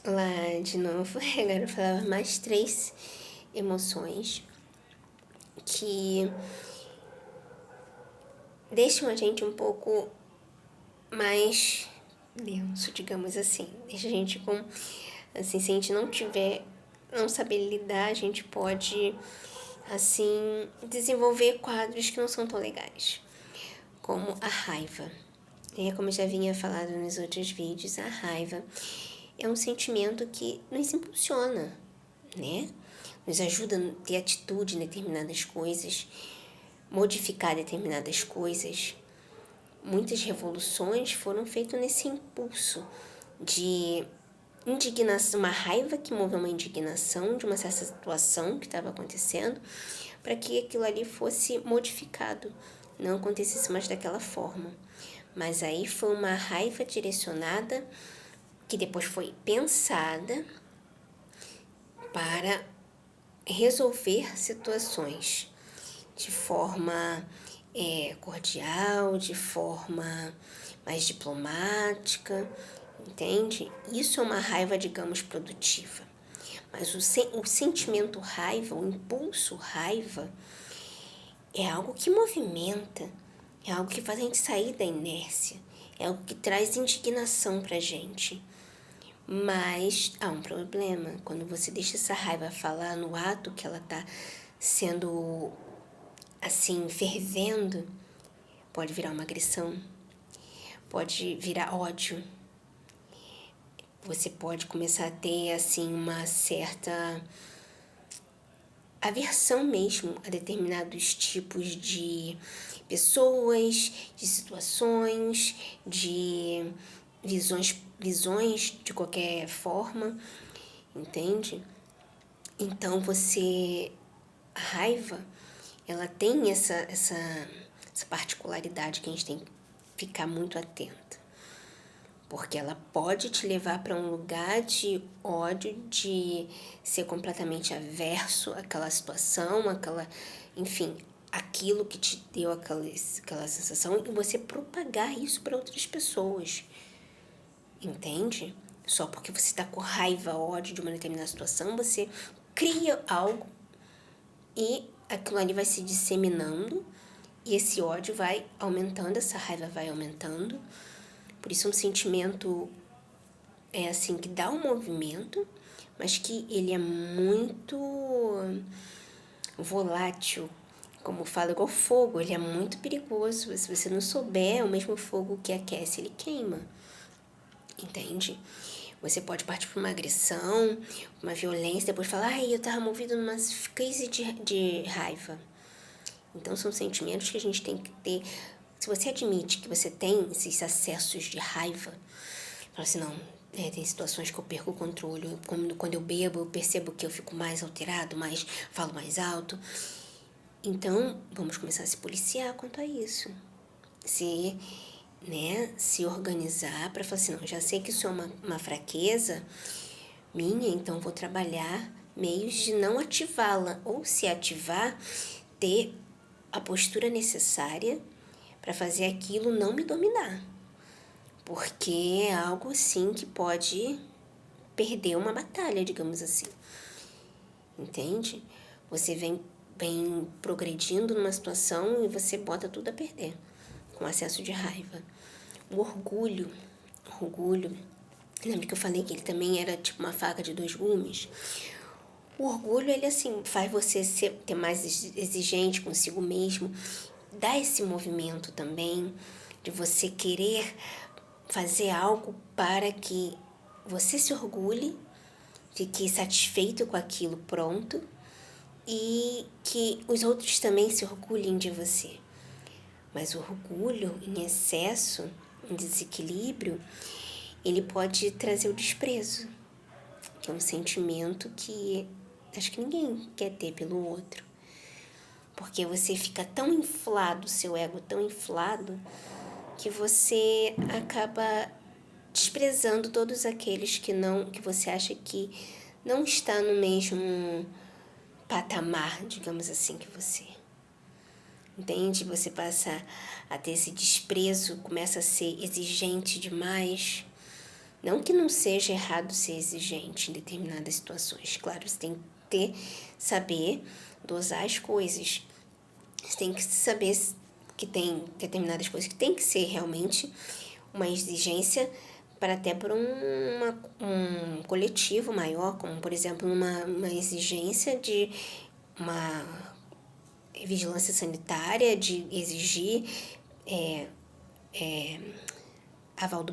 Lá de novo, agora eu falava mais 3 emoções que deixam a gente um pouco mais denso, digamos assim. Deixa a gente com, assim, se a gente não saber lidar, a gente pode, assim, desenvolver quadros que não são tão legais, como a raiva. Como eu já vinha falado nos outros vídeos, a raiva é um sentimento que nos impulsiona, né? Nos ajuda a ter atitude em determinadas coisas, modificar determinadas coisas. Muitas revoluções foram feitas nesse impulso de indignação, uma raiva que moveu uma indignação de uma certa situação que estava acontecendo, para que aquilo ali fosse modificado, não acontecesse mais daquela forma. Mas aí foi uma raiva direcionada, que depois foi pensada para resolver situações de forma cordial, de forma mais diplomática, entende? Isso é uma raiva, digamos, produtiva. Mas o sentimento raiva, o impulso raiva, é algo que movimenta, é algo que faz a gente sair da inércia, é algo que traz indignação pra gente. Mas há um problema, quando você deixa essa raiva falar no ato que ela tá sendo, assim, fervendo, pode virar uma agressão, pode virar ódio. Você pode começar a ter, assim, uma certa aversão mesmo a determinados tipos de pessoas, de situações, de visões de qualquer forma, entende? Então a raiva, ela tem essa particularidade que a gente tem que ficar muito atenta. Porque ela pode te levar para um lugar de ódio, de ser completamente averso àquela situação, enfim, aquilo que te deu aquela sensação, e você propagar isso para outras pessoas. Entende? Só porque você está com raiva, ódio de uma determinada situação, você cria algo e aquilo ali vai se disseminando e esse ódio vai aumentando, essa raiva vai aumentando. Por isso é um sentimento assim que dá um movimento, mas que ele é muito volátil, como fala, igual fogo, ele é muito perigoso. Se você não souber, é o mesmo fogo que aquece, ele queima. Entende? Você pode partir para uma agressão, uma violência, depois falar, ai, eu tava movido numa crise de raiva. Então são sentimentos que a gente tem que ter. Se você admite que você tem esses acessos de raiva, fala assim, não, tem situações que eu perco o controle. Quando eu bebo, eu percebo que eu fico mais alterado, falo mais alto. Então, vamos começar a se policiar quanto a isso. Se organizar para falar assim, não, já sei que isso é uma fraqueza minha, então vou trabalhar meios de não ativá-la, ou se ativar, ter a postura necessária para fazer aquilo não me dominar. Porque é algo assim que pode perder uma batalha, digamos assim. Entende? Você vem progredindo numa situação e você bota tudo a perder com acesso de raiva. O orgulho, lembra que eu falei que ele também era tipo uma faca de 2 gumes? O orgulho, ele assim, faz você ter mais exigente consigo mesmo, dá esse movimento também de você querer fazer algo para que você se orgulhe, fique satisfeito com aquilo pronto e que os outros também se orgulhem de você. Mas o orgulho em excesso, em desequilíbrio, ele pode trazer o desprezo, que é um sentimento que acho que ninguém quer ter pelo outro. Porque você fica tão inflado, seu ego tão inflado, que você acaba desprezando todos aqueles que você acha que não está no mesmo patamar, digamos assim, que você. Entende? Você passa a ter esse desprezo, começa a ser exigente demais, Não que não seja errado ser exigente em determinadas situações. Claro, você tem que saber dosar as coisas. Você tem que saber que tem determinadas coisas que tem que ser realmente uma exigência para até por um coletivo maior, como, por exemplo, uma exigência de uma vigilância sanitária, de exigir aval do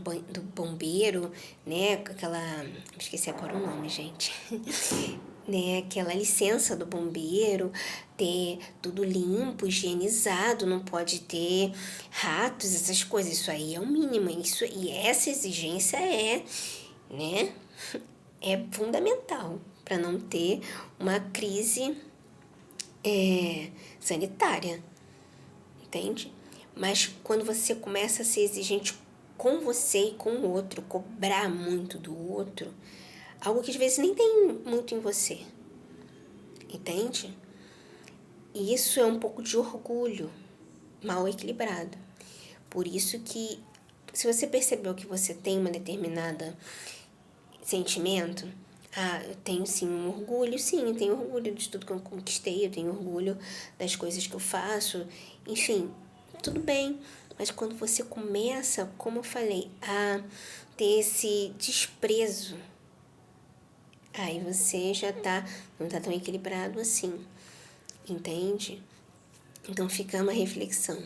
bombeiro, né? Esqueci agora o nome, gente. Né? Aquela licença do bombeiro, ter tudo limpo, higienizado, não pode ter ratos, essas coisas. Isso aí é o mínimo. E essa exigência né? É fundamental para não ter uma crise sanitária, entende? Mas quando você começa a ser exigente com você e com o outro, cobrar muito do outro, algo que às vezes nem tem muito em você, entende? E isso é um pouco de orgulho mal equilibrado. Por isso que, se você percebeu que você tem uma determinada sentimento, eu tenho sim um orgulho, sim, eu tenho orgulho de tudo que eu conquistei, eu tenho orgulho das coisas que eu faço, enfim, tudo bem. Mas quando você começa, como eu falei, a ter esse desprezo, aí você já não tá tão equilibrado assim, entende? Então fica uma reflexão.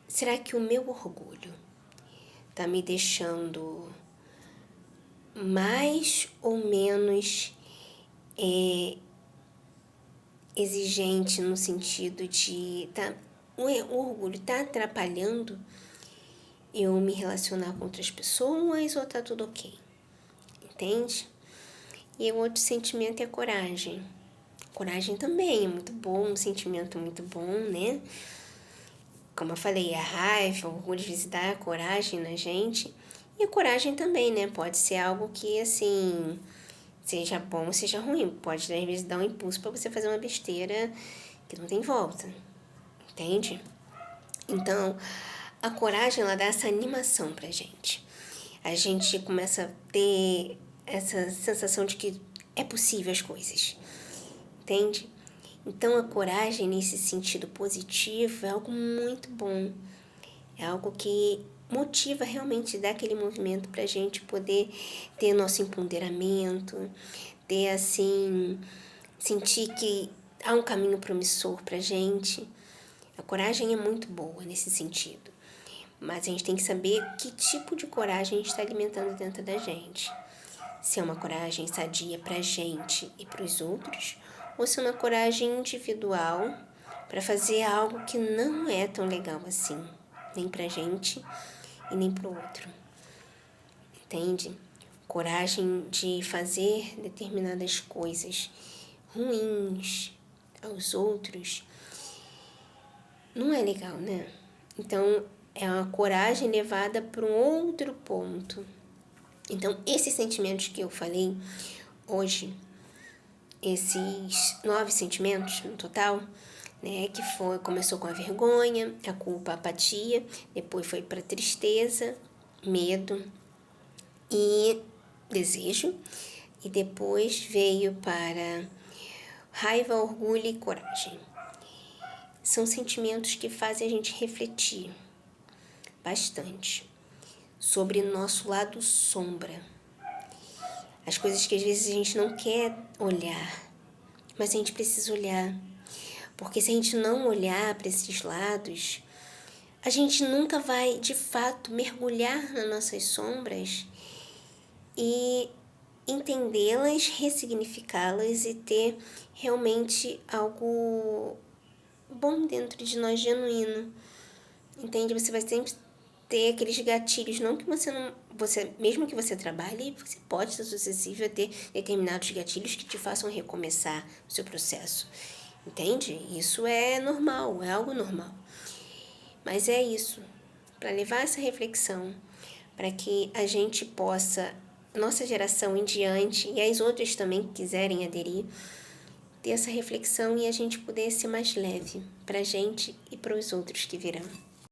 Será que o meu orgulho tá me deixando mais ou menos exigente no sentido de o orgulho tá atrapalhando eu me relacionar com outras pessoas ou tá tudo ok? Entende? E o outro sentimento é a coragem. Coragem também é muito bom, um sentimento muito bom, né? Como eu falei, a raiva, o orgulho de visitar a coragem na gente. E a coragem também, né? Pode ser algo que, assim, seja bom ou seja ruim. Pode, às vezes, dar um impulso para você fazer uma besteira que não tem volta. Entende? Então, a coragem, ela dá essa animação pra gente. A gente começa a ter essa sensação de que é possível as coisas. Entende? Então, a coragem, nesse sentido positivo, é algo muito bom. É algo que motiva realmente, dá aquele movimento pra gente poder ter nosso empoderamento, ter, assim, sentir que há um caminho promissor pra gente. A coragem é muito boa nesse sentido. Mas a gente tem que saber que tipo de coragem a gente está alimentando dentro da gente. Se é uma coragem sadia pra gente e pros outros, ou se é uma coragem individual para fazer algo que não é tão legal assim, nem pra gente e nem pro outro. Entende? Coragem de fazer determinadas coisas ruins aos outros não é legal, né? Então, é uma coragem levada para um outro ponto. Então, esses sentimentos que eu falei hoje, esses 9 sentimentos no total, né, começou com a vergonha, a culpa, a apatia, depois foi para tristeza, medo e desejo, e depois veio para raiva, orgulho e coragem. São sentimentos que fazem a gente refletir bastante sobre nosso lado sombra. As coisas que às vezes a gente não quer olhar, mas a gente precisa olhar. Porque se a gente não olhar para esses lados, a gente nunca vai, de fato, mergulhar nas nossas sombras e entendê-las, ressignificá-las e ter realmente algo bom dentro de nós, genuíno. Entende? Você vai sempre ter aqueles gatilhos, não que mesmo que você trabalhe, você pode ser suscetível a ter determinados gatilhos que te façam recomeçar o seu processo. Entende? Isso é normal, é algo normal. Mas é isso, para levar essa reflexão, para que a gente possa, nossa geração em diante, e as outras também que quiserem aderir, ter essa reflexão e a gente poder ser mais leve para a gente e para os outros que virão.